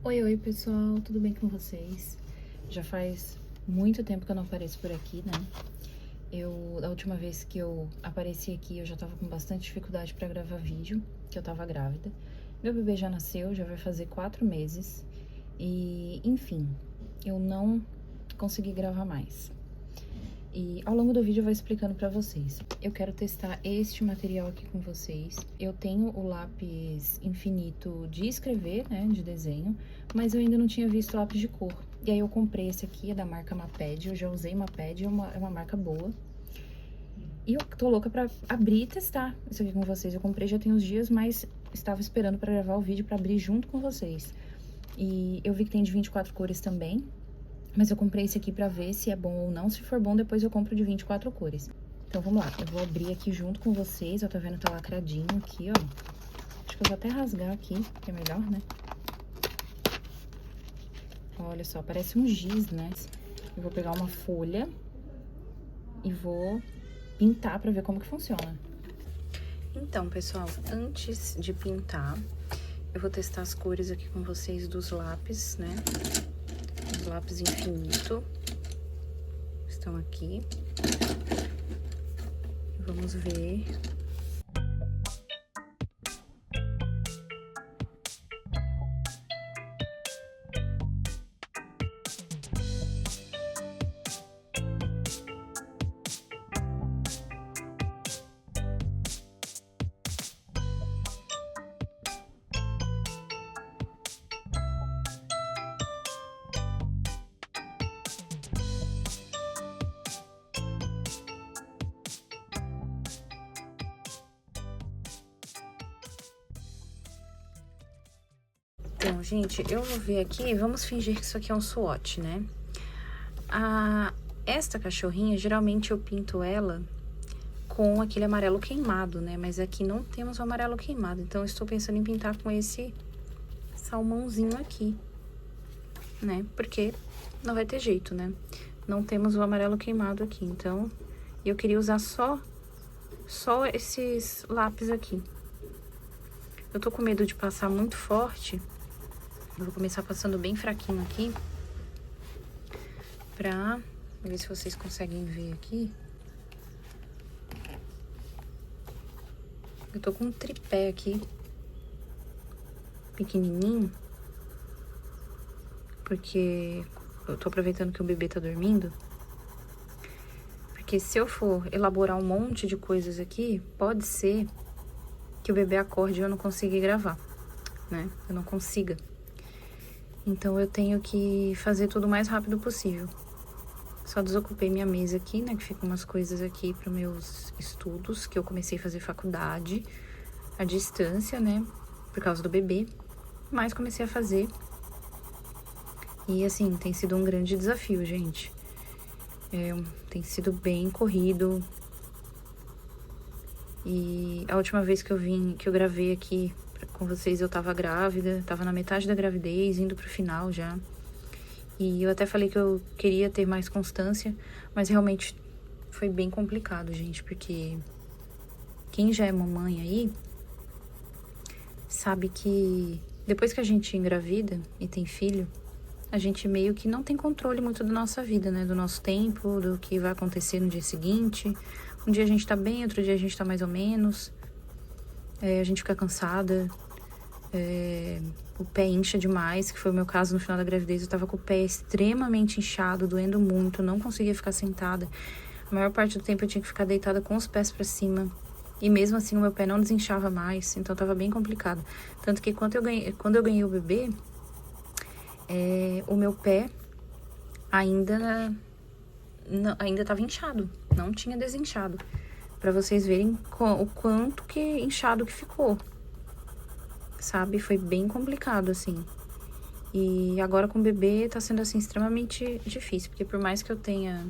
Oi, pessoal, tudo bem com vocês? Já faz muito tempo que eu não apareço por aqui, né? Da última vez que eu apareci aqui, eu já tava com bastante dificuldade pra gravar vídeo, que eu tava grávida. Meu bebê já nasceu, já vai fazer 4 meses e, enfim, eu não consegui gravar mais. E ao longo do vídeo eu vou explicando pra vocês. Eu quero testar este material aqui com vocês. Eu tenho o lápis infinito de escrever, né, de desenho, mas eu ainda não tinha visto lápis de cor. E aí eu comprei esse aqui, é da marca Maped, eu já usei Maped, é uma marca boa. E eu tô louca pra abrir e testar isso aqui com vocês. Eu comprei já tem uns dias, mas estava esperando pra gravar o vídeo pra abrir junto com vocês. E eu vi que tem de 24 cores também. Mas eu comprei esse aqui pra ver se é bom ou não. Se for bom, depois eu compro de 24 cores. Então, vamos lá. Eu vou abrir aqui junto com vocês. Ó, tá vendo? Tá lacradinho aqui, ó. Acho que eu vou até rasgar aqui, que é melhor, né? Olha só, parece um giz, né? Eu vou pegar uma folha e vou pintar pra ver como que funciona. Então, pessoal, antes de pintar, eu vou testar as cores aqui com vocês dos lápis, né? Os lápis infinito estão aqui. Vamos ver. Então, gente, eu vou ver aqui, vamos fingir que isso aqui é um swatch, né? Esta cachorrinha, geralmente eu pinto ela com aquele amarelo queimado, né? Mas aqui não temos o amarelo queimado, então eu estou pensando em pintar com esse salmãozinho aqui, né? Porque não vai ter jeito, né? Não temos o amarelo queimado aqui, então eu queria usar só esses lápis aqui. Eu tô com medo de passar muito forte. Eu vou começar passando bem fraquinho aqui, pra ver se vocês conseguem ver aqui. Eu tô com um tripé aqui, pequenininho, porque eu tô aproveitando que o bebê tá dormindo. Porque se eu for elaborar um monte de coisas aqui, pode ser que o bebê acorde e eu não consiga gravar, né? Eu não consiga. Então, eu tenho que fazer tudo o mais rápido possível. Só desocupei minha mesa aqui, né? Que ficam umas coisas aqui para meus estudos, que eu comecei a fazer faculdade à distância, né? Por causa do bebê. Mas comecei a fazer. E, assim, tem sido um grande desafio, gente. Tem sido bem corrido. E a última vez que eu gravei aqui com vocês, eu tava grávida, tava na metade da gravidez, indo pro final já. E eu até falei que eu queria ter mais constância, mas realmente foi bem complicado, gente, porque quem já é mamãe aí sabe que depois que a gente engravida e tem filho, a gente meio que não tem controle muito da nossa vida, né? Do nosso tempo, do que vai acontecer no dia seguinte. Um dia a gente tá bem, outro dia a gente tá mais ou menos. A gente fica cansada. O pé incha demais, que foi o meu caso no final da gravidez. Eu tava com o pé extremamente inchado, doendo muito, não conseguia ficar sentada. A maior parte do tempo eu tinha que ficar deitada com os pés pra cima. E mesmo assim o meu pé não desinchava mais, então tava bem complicado. Tanto que quando eu ganhei o bebê, o meu pé ainda tava inchado, não tinha desinchado. Pra vocês verem o quanto que inchado que ficou. Sabe? Foi bem complicado, assim. E agora com o bebê tá sendo, assim, extremamente difícil. Porque por mais que eu tenha,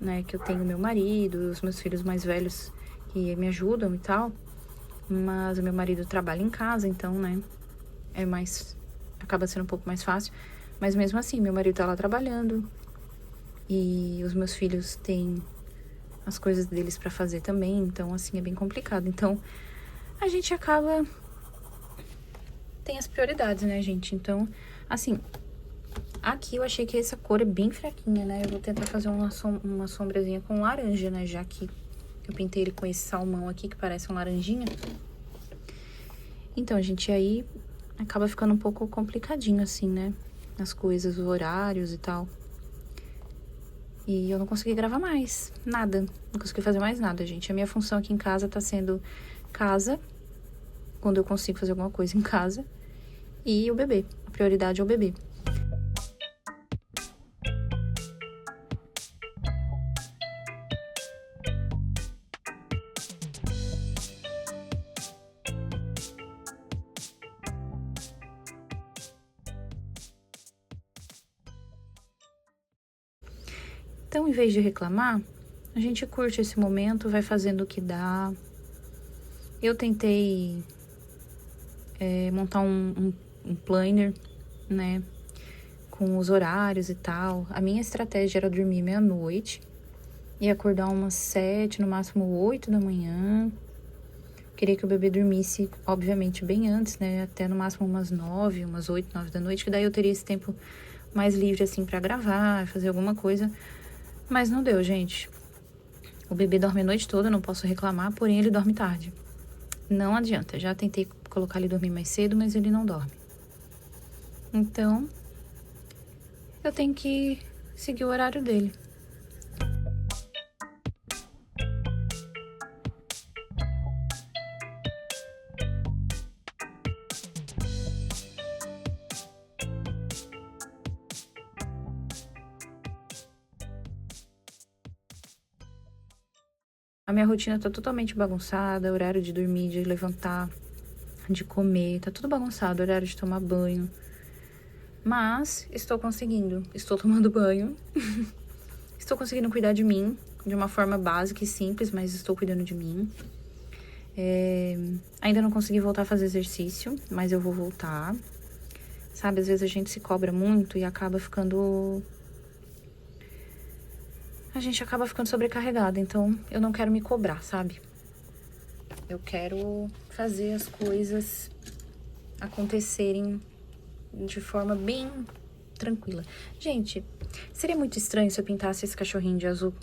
né, que eu tenho meu marido, os meus filhos mais velhos que me ajudam e tal. Mas o meu marido trabalha em casa, então, né, acaba sendo um pouco mais fácil. Mas mesmo assim, meu marido tá lá trabalhando. E os meus filhos têm as coisas deles pra fazer também. Então, assim, é bem complicado. Então, a gente acaba tem as prioridades, né, gente? Então, assim, aqui eu achei que essa cor é bem fraquinha, né? Eu vou tentar fazer uma sombrazinha com laranja, né? Já que eu pintei ele com esse salmão aqui, que parece um laranjinha. Então, gente, aí acaba ficando um pouco complicadinho, assim, né? As coisas, os horários e tal. E eu não consegui gravar mais, nada. Não consegui fazer mais nada, gente. A minha função aqui em casa tá sendo casa, quando eu consigo fazer alguma coisa em casa, e o bebê. A prioridade é o bebê. Então, em vez de reclamar, a gente curte esse momento, vai fazendo o que dá. Eu tentei montar um planner, né, com os horários e tal. A minha estratégia era dormir meia-noite e acordar umas 7, no máximo 8 da manhã. Queria que o bebê dormisse, obviamente, bem antes, né, até no máximo umas 9, umas 8, 9 da noite, que daí eu teria esse tempo mais livre, assim, pra gravar, fazer alguma coisa. Mas não deu, gente. O bebê dorme a noite toda, não posso reclamar, porém ele dorme tarde. Não adianta, já tentei colocar ele dormir mais cedo, mas ele não dorme. Então, eu tenho que seguir o horário dele. A minha rotina tá totalmente bagunçada, horário de dormir, de levantar, de comer, tá tudo bagunçado, horário de tomar banho. Mas estou conseguindo, estou tomando banho, estou conseguindo cuidar de mim de uma forma básica e simples, mas estou cuidando de mim. Ainda não consegui voltar a fazer exercício, mas eu vou voltar. Sabe, às vezes a gente se cobra muito e acaba ficando... A gente acaba ficando sobrecarregada, então eu não quero me cobrar, sabe? Eu quero fazer as coisas acontecerem de forma bem tranquila. Gente, seria muito estranho se eu pintasse esse cachorrinho de azul.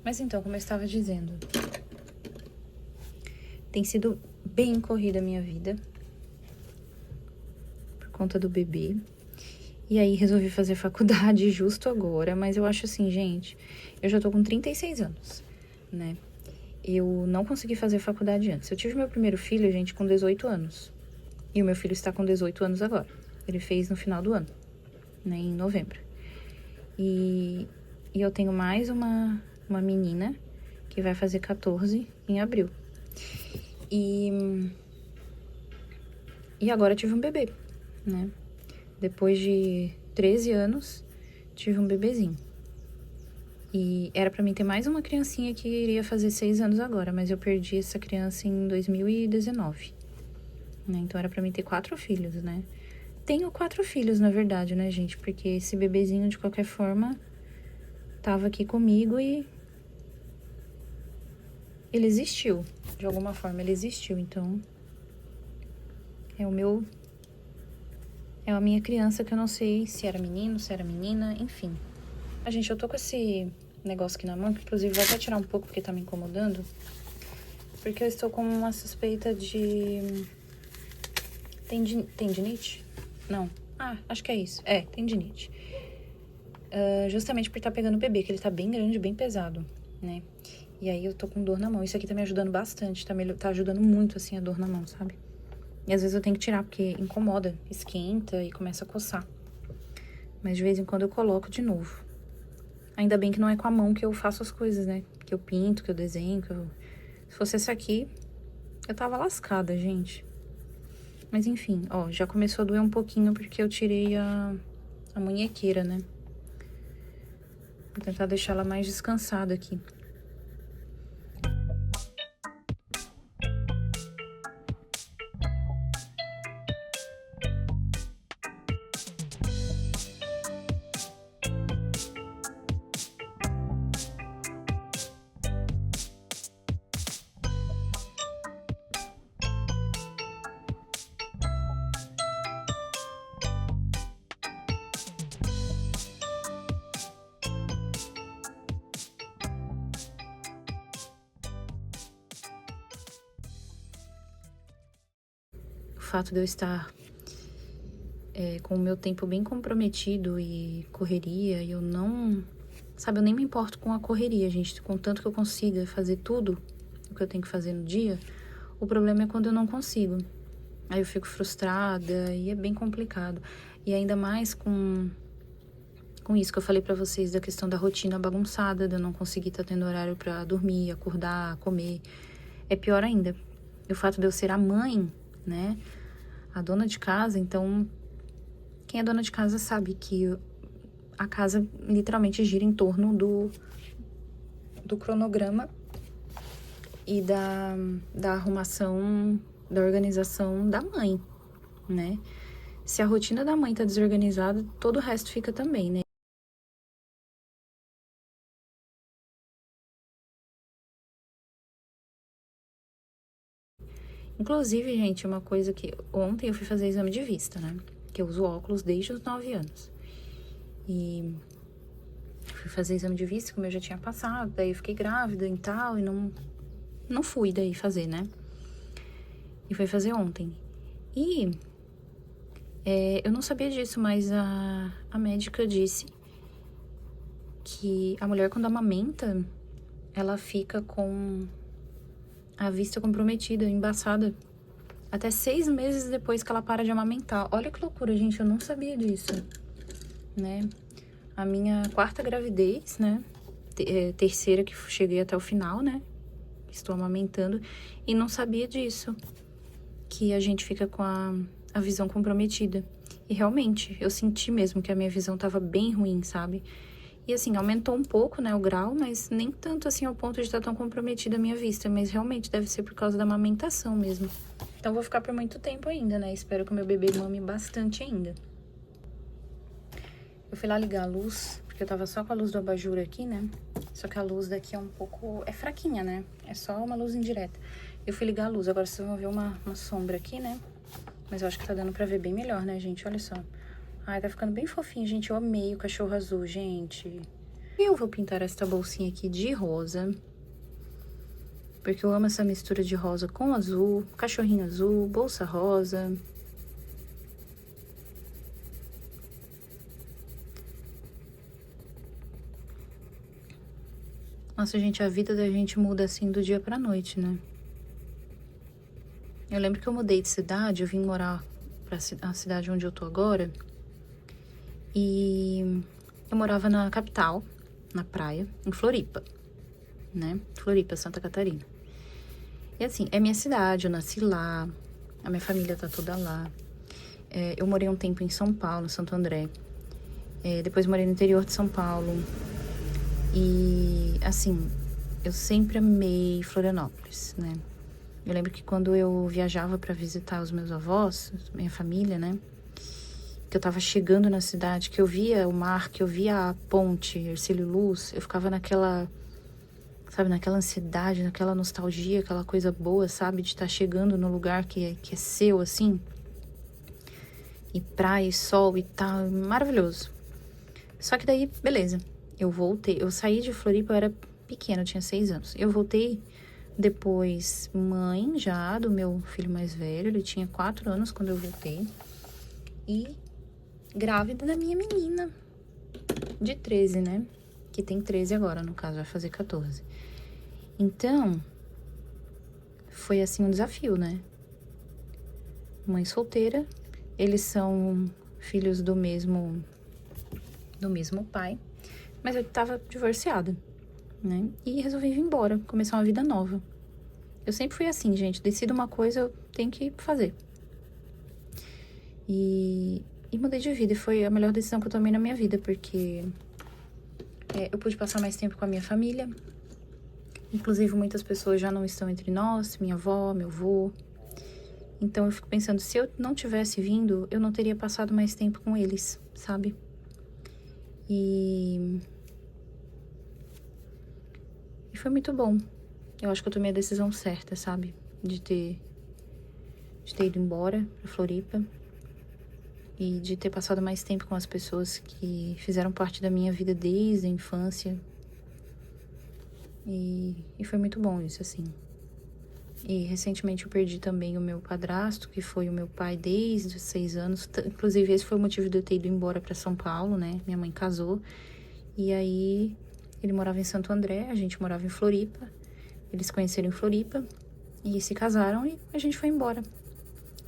Mas então, como eu estava dizendo, tem sido bem corrida a minha vida por conta do bebê. E aí resolvi fazer faculdade justo agora, mas eu acho assim, gente, eu já tô com 36 anos, né? Eu não consegui fazer faculdade antes. Eu tive meu primeiro filho, gente, com 18 anos. E o meu filho está com 18 anos agora. Ele fez no final do ano, né, em novembro. E eu tenho mais uma menina que vai fazer 14 em abril. E agora tive um bebê, né? Depois de 13 anos, tive um bebezinho. E era pra mim ter mais uma criancinha que iria fazer 6 anos agora, mas eu perdi essa criança em 2019, né? Então era pra mim ter 4 filhos, né? Tenho 4 filhos, na verdade, né, gente? Porque esse bebezinho, de qualquer forma, tava aqui comigo e ele existiu. De alguma forma, ele existiu. Então, é o meu É a minha criança que eu não sei se era menino, se era menina, enfim. Gente, eu tô com esse negócio aqui na mão, que inclusive vou até tirar um pouco porque tá me incomodando. Porque eu estou com uma suspeita de... Tendinite? Não. Acho que é isso. Tendinite. Justamente por estar pegando o bebê, que ele tá bem grande, bem pesado, né? E aí eu tô com dor na mão. Isso aqui tá me ajudando bastante, tá ajudando muito, assim, a dor na mão, sabe? E às vezes eu tenho que tirar, porque incomoda, esquenta e começa a coçar. Mas de vez em quando eu coloco de novo. Ainda bem que não é com a mão que eu faço as coisas, né? Que eu pinto, que eu desenho, Se fosse esse aqui, eu tava lascada, gente. Mas enfim, ó, já começou a doer um pouquinho porque eu tirei a munhequeira, né? Vou tentar deixar ela mais descansada aqui. O fato de eu estar com o meu tempo bem comprometido e correria, e eu não... Sabe, eu nem me importo com a correria, gente. Contanto que eu consiga fazer tudo o que eu tenho que fazer no dia, o problema é quando eu não consigo. Aí eu fico frustrada e é bem complicado. E ainda mais com isso que eu falei pra vocês, da questão da rotina bagunçada, de eu não conseguir estar tendo horário pra dormir, acordar, comer. É pior ainda. E o fato de eu ser a mãe, né, a dona de casa, então... Quem é dona de casa sabe que a casa literalmente gira em torno do cronograma e da arrumação, da organização da mãe, né? Se a rotina da mãe tá desorganizada, todo o resto fica também, né? Inclusive, gente, uma coisa que... Ontem eu fui fazer exame de vista, né? Que eu uso óculos desde os 9 anos. E fui fazer exame de vista, como eu já tinha passado, daí eu fiquei grávida e tal, e não fui daí fazer, né? E fui fazer ontem. E eu não sabia disso, mas a médica disse que a mulher, quando amamenta, ela fica com a vista comprometida, embaçada, até 6 meses depois que ela para de amamentar. Olha que loucura, gente, eu não sabia disso, né? A minha 4ª gravidez, né? Terceira que cheguei até o final, né? Estou amamentando e não sabia disso, que a gente fica com a visão comprometida. E realmente, eu senti mesmo que a minha visão tava bem ruim, sabe? E assim, aumentou um pouco, né, o grau, mas nem tanto assim ao ponto de estar tão comprometida a minha vista. Mas realmente deve ser por causa da amamentação mesmo. Então vou ficar por muito tempo ainda, né? Espero que o meu bebê mame bastante ainda. Eu fui lá ligar a luz, porque eu tava só com a luz do abajur aqui, né? Só que a luz daqui é um pouco... é fraquinha, né? É só uma luz indireta. Eu fui ligar a luz, agora vocês vão ver uma sombra aqui, né? Mas eu acho que tá dando pra ver bem melhor, né, gente? Olha só. Ai, tá ficando bem fofinho, gente. Eu amei o cachorro azul, gente. E eu vou pintar esta bolsinha aqui de rosa. Porque eu amo essa mistura de rosa com azul. Cachorrinho azul, bolsa rosa. Nossa, gente, a vida da gente muda assim do dia pra noite, né? Eu lembro que eu mudei de cidade, eu vim morar pra a cidade onde eu tô agora. E eu morava na capital, na praia, em Floripa, né? Floripa, Santa Catarina. E assim, é minha cidade, eu nasci lá, a minha família tá toda lá. Eu morei um tempo em São Paulo, Santo André. Depois morei no interior de São Paulo. E, assim, eu sempre amei Florianópolis, né? Eu lembro que quando eu viajava pra visitar os meus avós, minha família, né? Que eu tava chegando na cidade, que eu via o mar, que eu via a ponte, Hercílio Luz, eu ficava naquela, sabe, naquela ansiedade, naquela nostalgia, aquela coisa boa, sabe? De estar chegando no lugar que é seu, assim. E praia, e sol e tal, maravilhoso. Só que daí, beleza, eu voltei. Eu saí de Floripa, eu era pequena, eu tinha 6 anos. Eu voltei depois, mãe já do meu filho mais velho, ele tinha 4 anos quando eu voltei. E grávida da minha menina, de 13, né? Que tem 13 agora, no caso, vai fazer 14. Então, foi assim um desafio, né? Mãe solteira, eles são filhos do mesmo pai, mas eu tava divorciada, né? E resolvi vir embora, começar uma vida nova. Eu sempre fui assim, gente, decido uma coisa, eu tenho que fazer. E mudei de vida, e foi a melhor decisão que eu tomei na minha vida, porque eu pude passar mais tempo com a minha família. Inclusive, muitas pessoas já não estão entre nós, minha avó, meu avô. Então, eu fico pensando, se eu não tivesse vindo, eu não teria passado mais tempo com eles, sabe? E foi muito bom. Eu acho que eu tomei a decisão certa, sabe? De ter ido embora pra Floripa. E de ter passado mais tempo com as pessoas que fizeram parte da minha vida desde a infância. E foi muito bom isso, assim. E recentemente eu perdi também o meu padrasto, que foi o meu pai desde os 6 anos. Inclusive, esse foi o motivo de eu ter ido embora pra São Paulo, né? Minha mãe casou. E aí, ele morava em Santo André, a gente morava em Floripa. Eles se conheceram em Floripa e se casaram e a gente foi embora,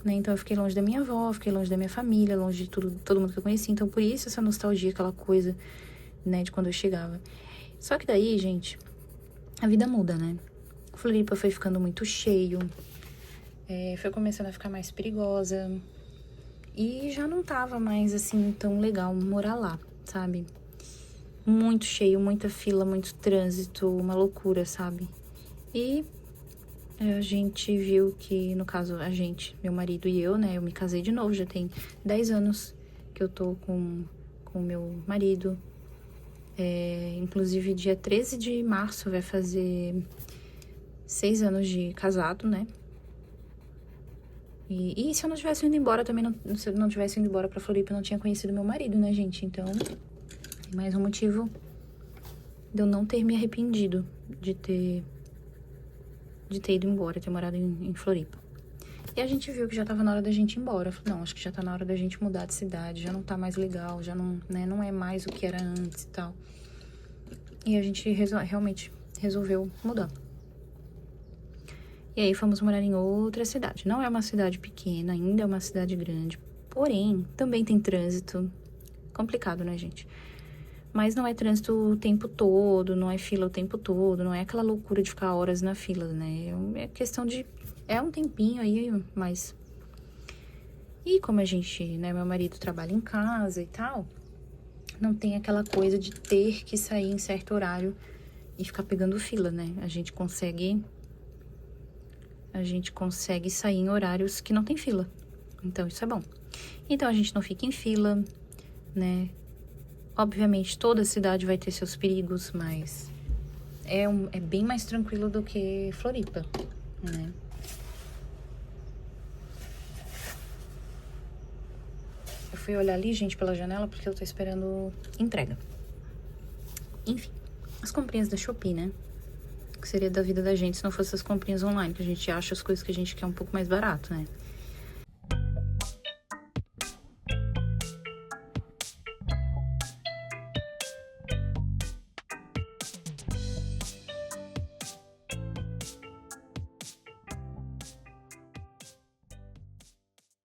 né? Então, eu fiquei longe da minha avó, fiquei longe da minha família, longe de todo mundo que eu conheci. Então, por isso essa nostalgia, aquela coisa, né, de quando eu chegava. Só que daí, gente, a vida muda, né? Floripa foi ficando muito cheio, foi começando a ficar mais perigosa e já não tava mais, assim, tão legal morar lá, sabe? Muito cheio, muita fila, muito trânsito, uma loucura, sabe? E a gente viu que, no caso, a gente, meu marido e eu, né? Eu me casei de novo, já tem 10 anos que eu tô com o meu marido. Inclusive, dia 13 de março vai fazer 6 anos de casado, né? E se eu não tivesse ido embora também, se eu não tivesse ido embora pra Floripa, eu não tinha conhecido meu marido, né, gente? Então, é mais um motivo de eu não ter me arrependido de ter ido embora, ter morado em Floripa. E a gente viu que já tava na hora da gente ir embora. Eu falei, não, acho que já tá na hora da gente mudar de cidade, já não tá mais legal, já não, né, não é mais o que era antes e tal. E a gente realmente resolveu mudar. E aí fomos morar em outra cidade. Não é uma cidade pequena, ainda é uma cidade grande. Porém, também tem trânsito. Complicado, né, gente? Mas não é trânsito o tempo todo, não é fila o tempo todo, não é aquela loucura de ficar horas na fila, né? É questão de... É um tempinho aí, mas... E como a gente, né, meu marido trabalha em casa e tal, não tem aquela coisa de ter que sair em certo horário e ficar pegando fila, né? A gente consegue sair em horários que não tem fila. Então, isso é bom. Então, a gente não fica em fila, né? Obviamente, toda cidade vai ter seus perigos, mas é bem mais tranquilo do que Floripa, né? Eu fui olhar ali, gente, pela janela, porque eu tô esperando entrega. Enfim, as comprinhas da Shopee, né? Que seria da vida da gente se não fosse as comprinhas online, que a gente acha as coisas que a gente quer um pouco mais barato, né?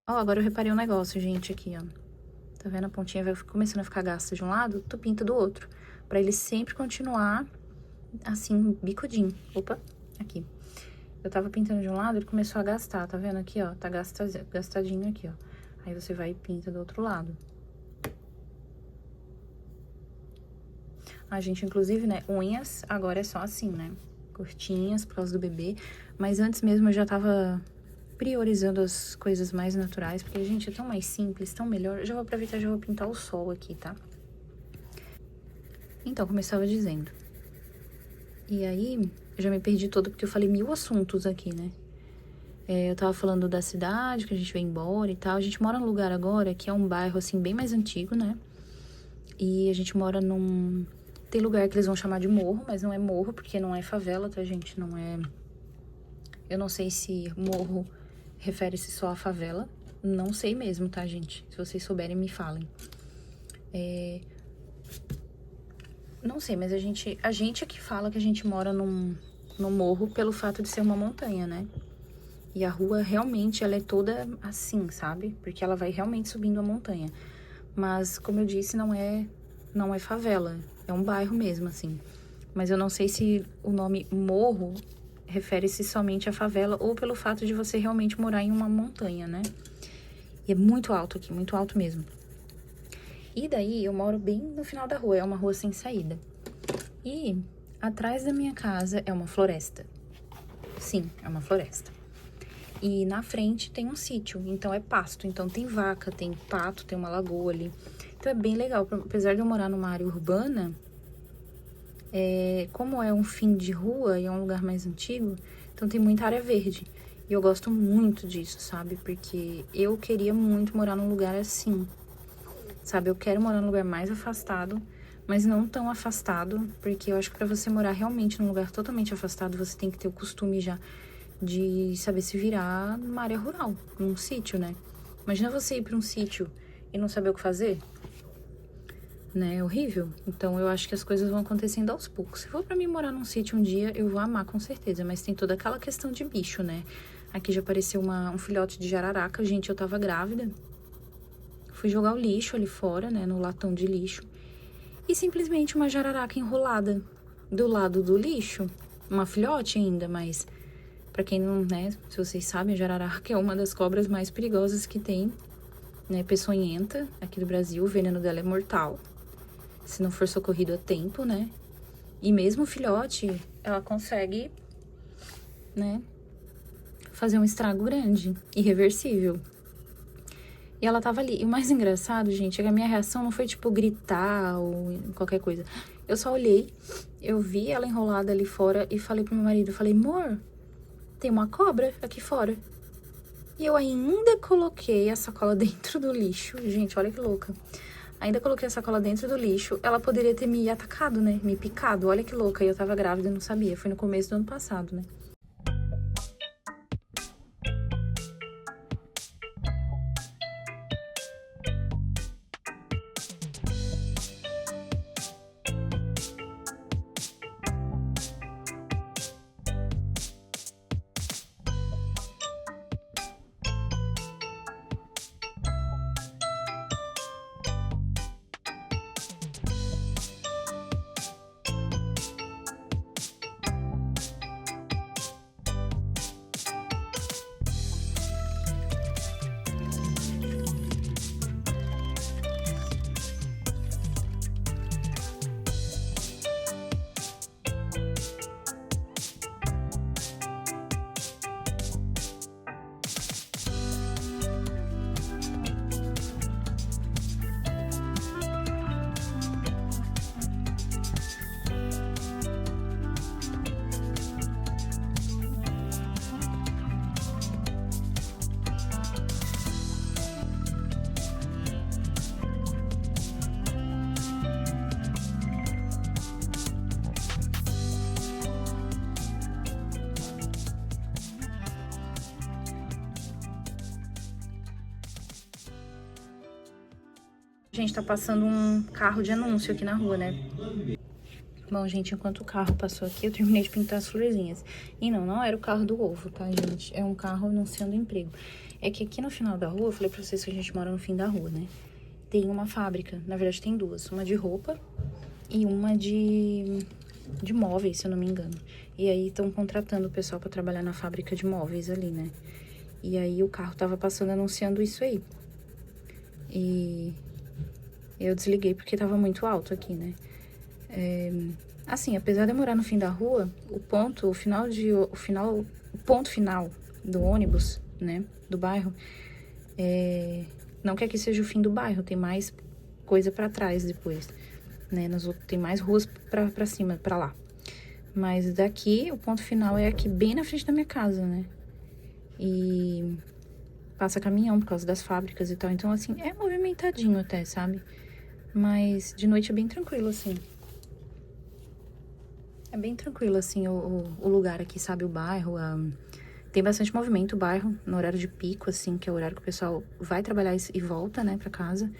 Ó, agora eu reparei um negócio, gente, aqui, ó. Tá vendo? A pontinha vai começando a ficar gasta de um lado, tu pinta do outro. Pra ele sempre continuar, assim, bicudinho. Opa, aqui. Eu tava pintando de um lado, ele começou a gastar, tá vendo aqui, ó? Tá gastadinho aqui, ó. Aí você vai e pinta do outro lado. A gente, inclusive, né, unhas agora é só assim, né? Curtinhas por causa do bebê. Mas antes mesmo eu já tava priorizando as coisas mais naturais, porque, gente, é tão mais simples, tão melhor. Eu já vou aproveitar e já vou pintar o sol aqui, tá? Então, como eu estava dizendo. E aí, eu já me perdi todo, porque eu falei 1000 assuntos aqui, né? Eu tava falando da cidade, que a gente veio embora e tal. A gente mora num lugar agora que é um bairro, assim, bem mais antigo, né? E a gente mora num... Tem lugar que eles vão chamar de morro, mas não é morro, porque não é favela, tá, gente? Não é... Eu não sei se morro refere-se só à favela. Não sei mesmo, tá, gente? Se vocês souberem, me falem. Não sei, mas a gente é que fala que a gente mora num morro pelo fato de ser uma montanha, né? E a rua realmente, ela é toda assim, sabe? Porque ela vai realmente subindo a montanha. Mas, como eu disse, não é favela. É um bairro mesmo, assim. Mas eu não sei se o nome morro refere-se somente à favela ou pelo fato de você realmente morar em uma montanha, né? E é muito alto aqui, muito alto mesmo. E daí, eu moro bem no final da rua, é uma rua sem saída. E atrás da minha casa é uma floresta. Sim, é uma floresta. E na frente tem um sítio, então é pasto. Então tem vaca, tem pato, tem uma lagoa ali. Então é bem legal. Apesar de eu morar numa área urbana, como é um fim de rua e é um lugar mais antigo, então tem muita área verde. E eu gosto muito disso, sabe? Porque eu queria muito morar num lugar assim. Sabe, eu quero morar num lugar mais afastado, mas não tão afastado, porque eu acho que pra você morar realmente num lugar totalmente afastado, você tem que ter o costume já de saber se virar numa área rural, num sítio, né? Imagina você ir pra um sítio e não saber o que fazer, né? É horrível. Então, eu acho que as coisas vão acontecendo aos poucos. Se for pra mim morar num sítio um dia, eu vou amar com certeza, mas tem toda aquela questão de bicho, né? Aqui já apareceu um filhote de jararaca. Gente, eu tava grávida. Fui jogar o lixo ali fora, né, no latão de lixo. E simplesmente uma jararaca enrolada do lado do lixo. Uma filhote ainda, mas... Pra quem não, né, se vocês sabem, a jararaca é uma das cobras mais perigosas que tem, né, peçonhenta aqui do Brasil. O veneno dela é mortal, se não for socorrido a tempo, né. E mesmo o filhote, ela consegue, né, fazer um estrago grande, irreversível. E ela tava ali. E o mais engraçado, gente, é que a minha reação não foi, tipo, gritar ou qualquer coisa. Eu só olhei, eu vi ela enrolada ali fora e falei pro meu marido, falei, amor, tem uma cobra aqui fora. E eu ainda coloquei a sacola dentro do lixo. Gente, olha que louca. Ainda coloquei a sacola dentro do lixo. Ela poderia ter me atacado, né? Me picado. Olha que louca. E eu tava grávida e não sabia. Foi no começo do ano passado, né? Gente, tá passando um carro de anúncio aqui na rua, né? Bom, gente, enquanto o carro passou aqui, eu terminei de pintar as florzinhas. E não era o carro do ovo, tá, gente? É um carro anunciando emprego. É que aqui no final da rua, eu falei pra vocês que a gente mora no fim da rua, né? Tem uma fábrica, na verdade tem duas. Uma de roupa e uma de móveis, se eu não me engano. E aí estão contratando o pessoal pra trabalhar na fábrica de móveis ali, né? E aí o carro tava passando anunciando isso aí. E eu desliguei porque tava muito alto aqui, né? Assim, apesar de eu morar no fim da rua, o ponto final do ônibus, né, do bairro, não que aqui seja o fim do bairro, tem mais coisa pra trás depois, né, tem mais ruas pra cima, pra lá. Mas daqui, o ponto final é aqui bem na frente da minha casa, né? E passa caminhão por causa das fábricas e tal. Então, assim, é movimentadinho até, sabe? Mas de noite é bem tranquilo, assim. É bem tranquilo, assim, o lugar aqui, sabe? O bairro. Tem bastante movimento o bairro, no horário de pico, assim, que é o horário que o pessoal vai trabalhar e volta, né, pra casa.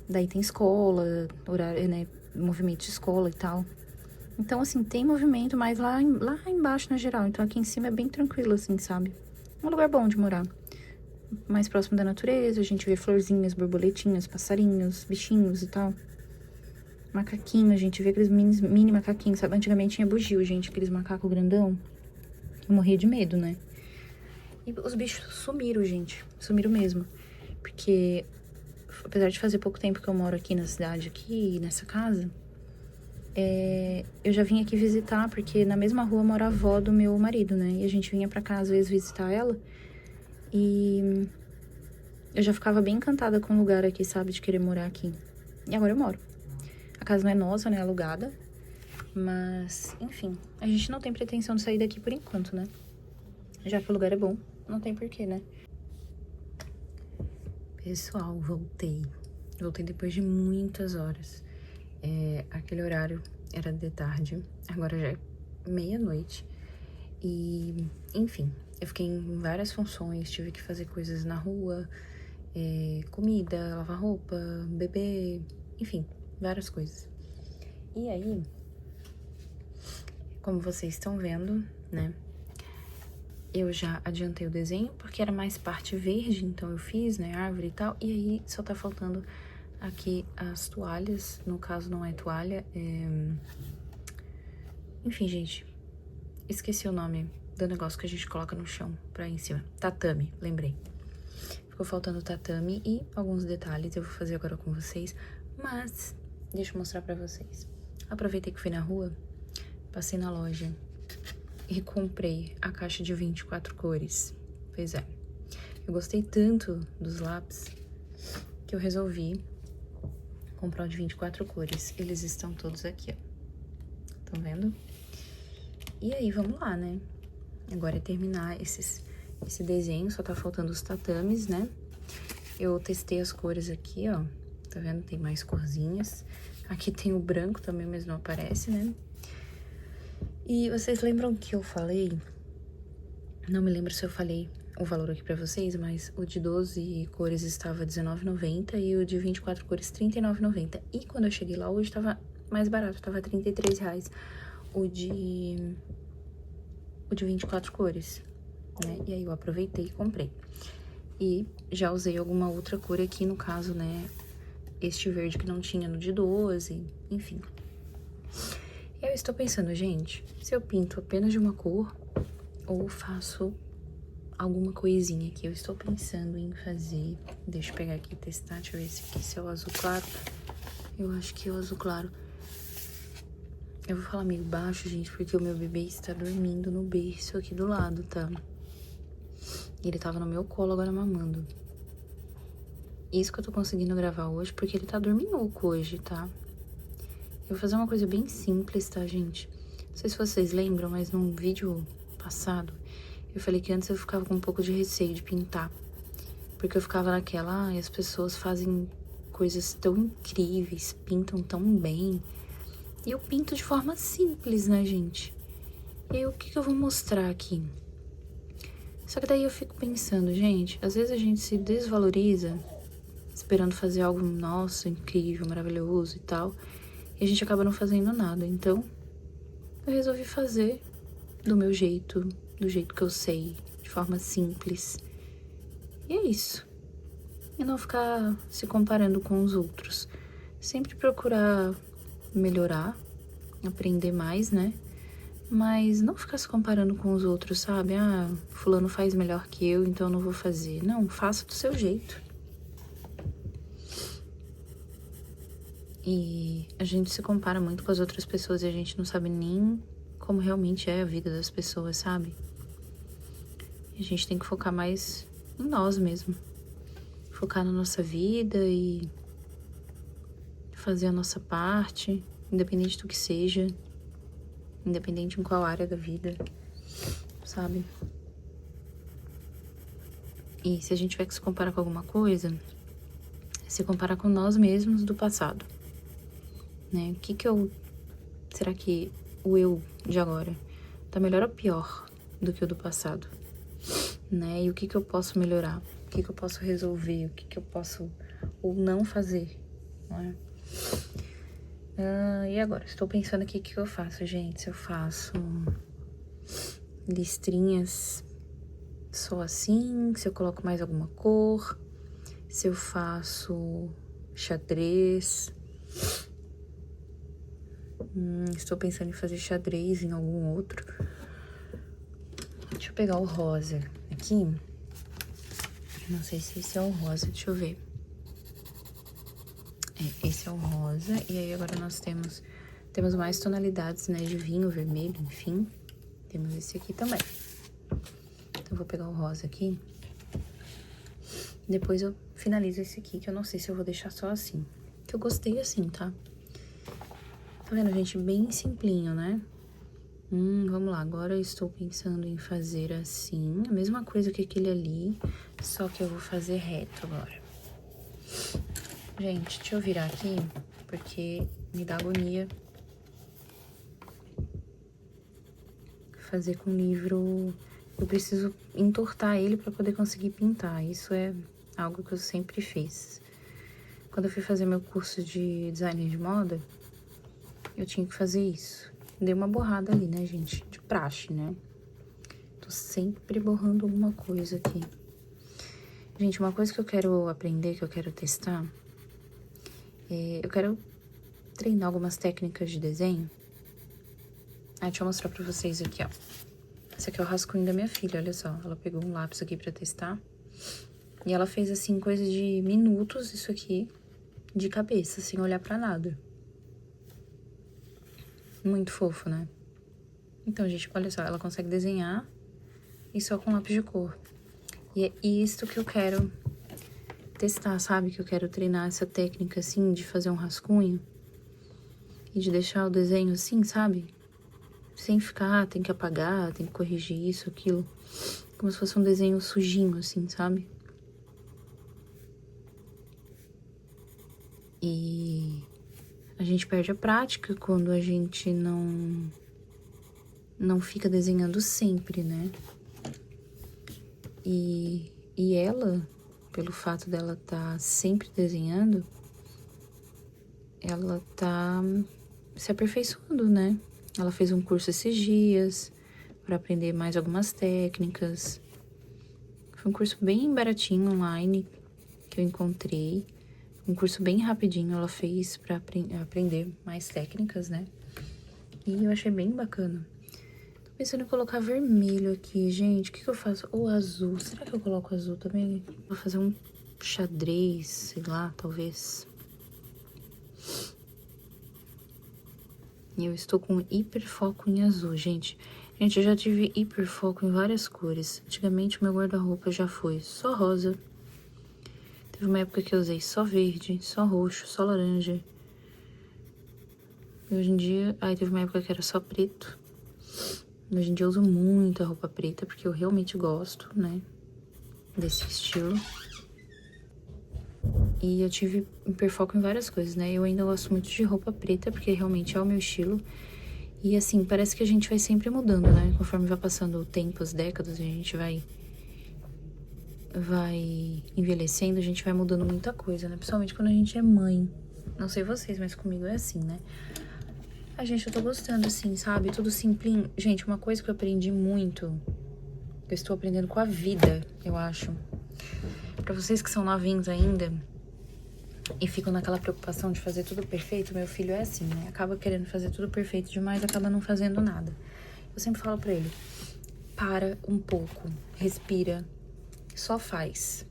Daí tem escola, horário, né? Movimento de escola e tal. Então, assim, tem movimento, mas lá embaixo, na geral. Então, aqui em cima é bem tranquilo, assim, sabe? Um lugar bom de morar. Mais próximo da natureza, a gente vê florzinhas, borboletinhas, passarinhos, bichinhos e tal. Macaquinho, a gente vê aqueles mini macaquinhos, sabe? Antigamente tinha bugio, gente, aqueles macacos grandão. Eu morria de medo, né? E os bichos sumiram, gente. Sumiram mesmo. Porque, apesar de fazer pouco tempo que eu moro aqui na cidade, aqui, nessa casa... eu já vim aqui visitar, porque na mesma rua mora a avó do meu marido, né? E a gente vinha pra cá, às vezes, visitar ela. E eu já ficava bem encantada com o lugar aqui, sabe? De querer morar aqui. E agora eu moro. A casa não é nossa, né? É alugada. Mas, enfim. A gente não tem pretensão de sair daqui por enquanto, né? Já que o lugar é bom, não tem porquê, né? Pessoal, voltei. Voltei depois de muitas horas. Aquele horário era de tarde, agora já é meia-noite. E, enfim, eu fiquei em várias funções, tive que fazer coisas na rua, comida, lavar roupa, beber, enfim, várias coisas. E aí, como vocês estão vendo, né, eu já adiantei o desenho, porque era mais parte verde, então eu fiz, né, árvore e tal, e aí só tá faltando aqui as toalhas, no caso não é toalha, enfim, gente, esqueci o nome do negócio que a gente coloca no chão pra ir em cima. Tatame, lembrei. Ficou faltando tatame e alguns detalhes eu vou fazer agora com vocês, mas deixa eu mostrar pra vocês. Aproveitei que fui na rua, passei na loja e comprei a caixa de 24 cores. Pois é, eu gostei tanto dos lápis que eu resolvi comprar o de 24 cores. Eles estão todos aqui, ó. Estão vendo? E aí, vamos lá, né? Agora é terminar esse desenho, só tá faltando os tatames, né? Eu testei as cores aqui, ó. Tá vendo? Tem mais corzinhas. Aqui tem o branco também, mas não aparece, né? E vocês lembram que eu falei... Não me lembro se eu falei o valor aqui pra vocês, mas o de 12 cores estava R$19,90 e o de 24 cores R$39,90. E quando eu cheguei lá hoje tava mais barato, tava R$33 o de 24 cores, né? E aí eu aproveitei e comprei. E já usei alguma outra cor aqui, no caso, né? Este verde que não tinha no de 12, enfim. Eu estou pensando, gente, se eu pinto apenas de uma cor ou faço alguma coisinha aqui. Eu estou pensando em fazer... Deixa eu pegar aqui e testar, deixa eu ver se é o azul claro. Eu acho que é o azul claro. Eu vou falar meio baixo, gente, porque o meu bebê está dormindo no berço aqui do lado, tá? Ele tava no meu colo agora mamando. Isso que eu tô conseguindo gravar hoje, porque ele tá dorminhoco hoje, tá? Eu vou fazer uma coisa bem simples, tá, gente? Não sei se vocês lembram, mas num vídeo passado, eu falei que antes eu ficava com um pouco de receio de pintar. Porque eu ficava naquela, as pessoas fazem coisas tão incríveis, pintam tão bem. E eu pinto de forma simples, né, gente? E aí, o que eu vou mostrar aqui? Só que daí eu fico pensando, gente, às vezes a gente se desvaloriza esperando fazer algo, nossa, incrível, maravilhoso e tal, e a gente acaba não fazendo nada. Então, eu resolvi fazer do meu jeito, do jeito que eu sei, de forma simples. E é isso. E não ficar se comparando com os outros. Sempre procurar melhorar, aprender mais, né? Mas não ficar se comparando com os outros, sabe? Ah, fulano faz melhor que eu, então eu não vou fazer. Não, faça do seu jeito. E a gente se compara muito com as outras pessoas e a gente não sabe nem como realmente é a vida das pessoas, sabe? E a gente tem que focar mais em nós mesmo. Focar na nossa vida e fazer a nossa parte, independente do que seja, independente em qual área da vida. sabe? E se a gente tiver que se comparar com alguma coisa, se comparar com nós mesmos do passado, né? O que que eu... Será que o eu de agora tá melhor ou pior do que o do passado? Né? E o que que eu posso melhorar? O que que eu posso resolver? O que que eu posso ou não fazer? Não é? E agora? Estou pensando aqui o que eu faço, gente. Se eu faço listrinhas só assim, se eu coloco mais alguma cor, se eu faço xadrez. Estou pensando em fazer xadrez em algum outro. Deixa eu pegar o rosa aqui. Não sei se esse é o rosa, deixa eu ver. Esse é o rosa. E aí agora nós temos mais tonalidades, né, de vinho, vermelho, enfim. Temos esse aqui também. Então eu vou pegar o rosa aqui. Depois eu finalizo esse aqui, que eu não sei se eu vou deixar só assim. Que eu gostei assim, tá? Tá vendo, gente? Bem simplinho, né? Vamos lá. Agora eu estou pensando em fazer assim. A mesma coisa que aquele ali, só que eu vou fazer reto agora. Gente, deixa eu virar aqui, porque me dá agonia fazer com livro. Eu preciso entortar ele para poder conseguir pintar. Isso é algo que eu sempre fiz. Quando eu fui fazer meu curso de design de moda, eu tinha que fazer isso. Dei uma borrada ali, né, gente? De praxe, né? Tô sempre borrando alguma coisa aqui. Gente, uma coisa que eu quero aprender, que eu quero testar, eu quero treinar algumas técnicas de desenho. Deixa eu mostrar pra vocês aqui, ó. Esse aqui é o rascunho da minha filha, olha só. Ela pegou um lápis aqui pra testar. E ela fez, assim, coisa de minutos, isso aqui, de cabeça, sem olhar pra nada. Muito fofo, né? Então, gente, olha só. Ela consegue desenhar e só com lápis de cor. E é isto que eu quero testar, sabe? Que eu quero treinar essa técnica, assim, de fazer um rascunho. E de deixar o desenho assim, sabe? Sem ficar, tem que apagar, tem que corrigir isso, aquilo. Como se fosse um desenho sujinho, assim, sabe? E a gente perde a prática quando a gente não fica desenhando sempre, né? E ela, pelo fato dela tá sempre desenhando, ela tá se aperfeiçoando, né? Ela fez um curso esses dias para aprender mais algumas técnicas. Foi um curso bem baratinho online que eu encontrei. Um curso bem rapidinho ela fez para aprender mais técnicas, né? E eu achei bem bacana. Tô pensando em colocar vermelho aqui, gente. O que eu faço? Ou azul. Será que eu coloco azul também? Vou fazer um xadrez, sei lá, talvez. E eu estou com hiperfoco em azul, gente. Gente, eu já tive hiperfoco em várias cores. Antigamente, o meu guarda-roupa já foi só rosa. Teve uma época que eu usei só verde, só roxo, só laranja. E hoje em dia... teve uma época que era só preto. Hoje em dia eu uso muita roupa preta, porque eu realmente gosto, né? Desse estilo. E eu tive hiperfoco em várias coisas, né? Eu ainda gosto muito de roupa preta, porque realmente é o meu estilo. E assim, parece que a gente vai sempre mudando, né? Conforme vai passando o tempo, as décadas, a gente vai envelhecendo, a gente vai mudando muita coisa, né? Principalmente quando a gente é mãe. Não sei vocês, mas comigo é assim, né? Gente, eu tô gostando assim, sabe? Tudo simplinho. Gente, uma coisa que eu aprendi muito, eu estou aprendendo com a vida, eu acho. Pra vocês que são novinhos ainda e ficam naquela preocupação de fazer tudo perfeito, meu filho é assim, né? Acaba querendo fazer tudo perfeito demais, acaba não fazendo nada. Eu sempre falo pra ele, para um pouco, respira, só faz.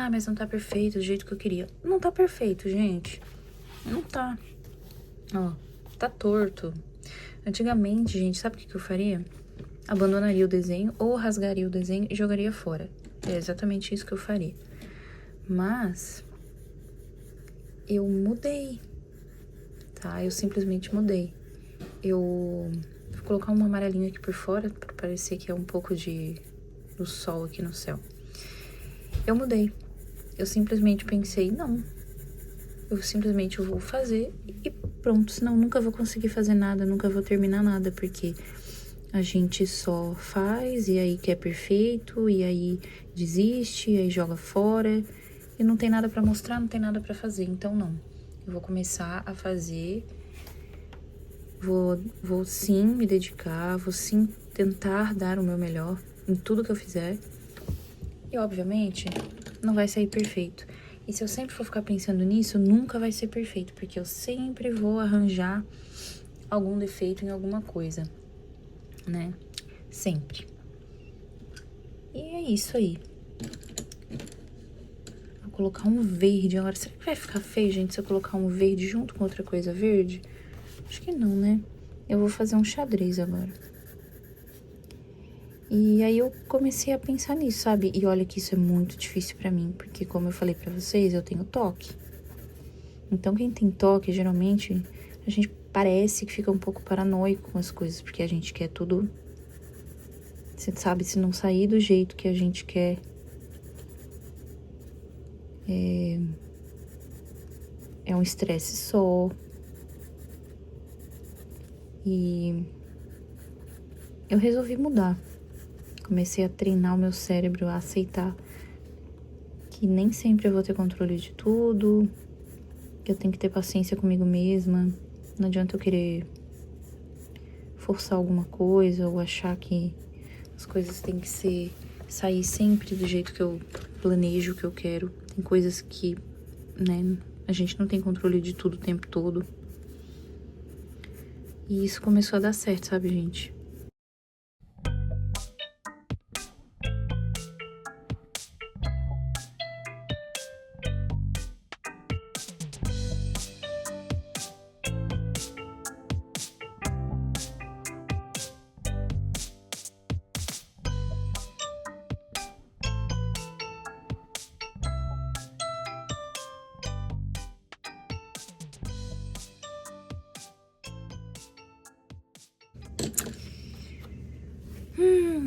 Mas não tá perfeito do jeito que eu queria. Não tá perfeito, gente. Não tá. Ó, tá torto. Antigamente, gente, sabe o que eu faria? Abandonaria o desenho ou rasgaria o desenho e jogaria fora. É exatamente isso que eu faria. Mas eu mudei, tá? Eu simplesmente mudei. Eu Vou colocar um amarelinho aqui por fora, pra parecer que é um pouco do sol aqui no céu. Eu mudei. Eu simplesmente pensei, não. Eu simplesmente vou fazer e pronto. Senão eu nunca vou conseguir fazer nada, nunca vou terminar nada, porque a gente só faz e aí quer perfeito, e aí desiste, e aí joga fora. E não tem nada pra mostrar, não tem nada pra fazer. Então, não. Eu vou começar a fazer. Vou sim me dedicar, vou sim tentar dar o meu melhor em tudo que eu fizer. E, obviamente, não vai sair perfeito. E se eu sempre for ficar pensando nisso, nunca vai ser perfeito, porque eu sempre vou arranjar algum defeito em alguma coisa, né? Sempre. E é isso aí. Vou colocar um verde agora. Será que vai ficar feio, gente, se eu colocar um verde junto com outra coisa verde? Acho que não, né? Eu vou fazer um xadrez agora. E aí eu comecei a pensar nisso, sabe? E olha que isso é muito difícil pra mim, porque como eu falei pra vocês, eu tenho toque. Então quem tem toque, geralmente, a gente parece que fica um pouco paranoico com as coisas, porque a gente quer tudo... Você sabe, se não sair do jeito que a gente quer... É um estresse só. E eu resolvi mudar. Comecei a treinar o meu cérebro a aceitar que nem sempre eu vou ter controle de tudo, que eu tenho que ter paciência comigo mesma. Não adianta eu querer forçar alguma coisa ou achar que as coisas têm que sair sempre do jeito que eu planejo, que eu quero. Tem coisas que, né, a gente não tem controle de tudo o tempo todo. E isso começou a dar certo, sabe, gente?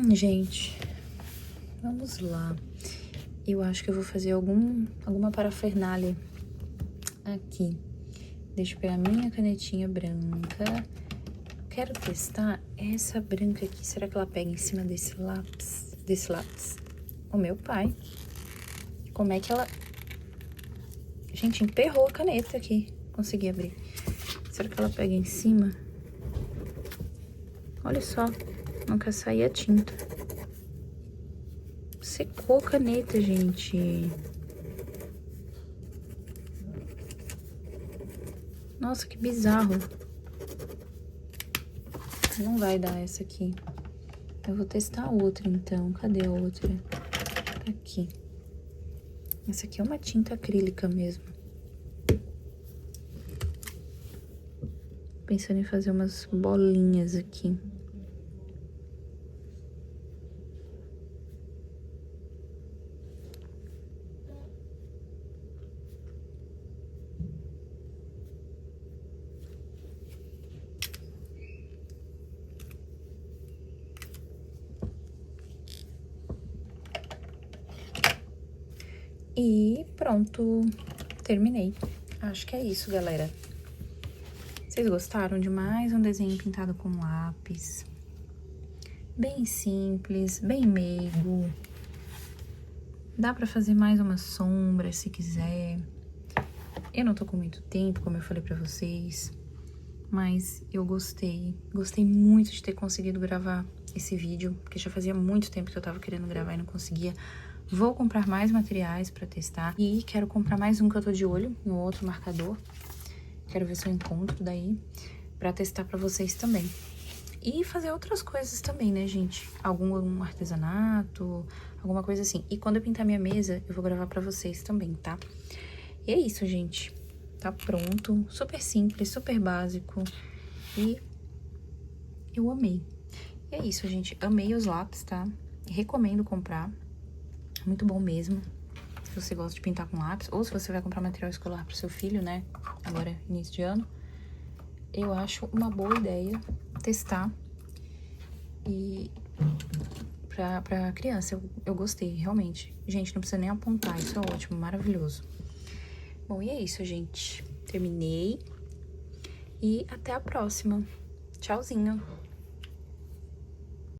Gente, vamos lá. Eu acho que eu vou fazer alguma parafernália aqui. Deixa eu pegar minha canetinha branca. Quero testar essa branca aqui. Será que ela pega em cima desse lápis? O meu pai. Como é que ela... Gente, emperrou a caneta aqui. Consegui abrir. Será que ela pega em cima? Olha só. Não quer sair a tinta. Secou a caneta, gente. Nossa, que bizarro. Não vai dar essa aqui. Eu vou testar a outra, então. Cadê a outra? Tá aqui. Essa aqui é uma tinta acrílica mesmo. Pensando em fazer umas bolinhas aqui. E pronto, terminei. Acho que é isso, galera. Vocês gostaram de mais um desenho pintado com lápis? Bem simples, bem meigo. Dá pra fazer mais uma sombra, se quiser. Eu não tô com muito tempo, como eu falei pra vocês. Mas eu gostei. Gostei muito de ter conseguido gravar esse vídeo, porque já fazia muito tempo que eu tava querendo gravar e não conseguia. Vou comprar mais materiais pra testar. E quero comprar mais um que eu tô de olho, um outro marcador. Quero ver se eu encontro daí pra testar pra vocês também. E fazer outras coisas também, né, gente? Algum artesanato, alguma coisa assim. E quando eu pintar minha mesa, eu vou gravar pra vocês também, tá? E é isso, gente. Tá pronto. Super simples, super básico. E eu amei. E é isso, gente. Amei os lápis, tá? Recomendo comprar. Muito bom mesmo. Se você gosta de pintar com lápis, ou se você vai comprar material escolar pro seu filho, né? Agora, início de ano. Eu acho uma boa ideia testar E pra criança, eu gostei, realmente. Gente, não precisa nem apontar, isso é ótimo, maravilhoso. Bom, e é isso, gente. Terminei. E até a próxima. Tchauzinho.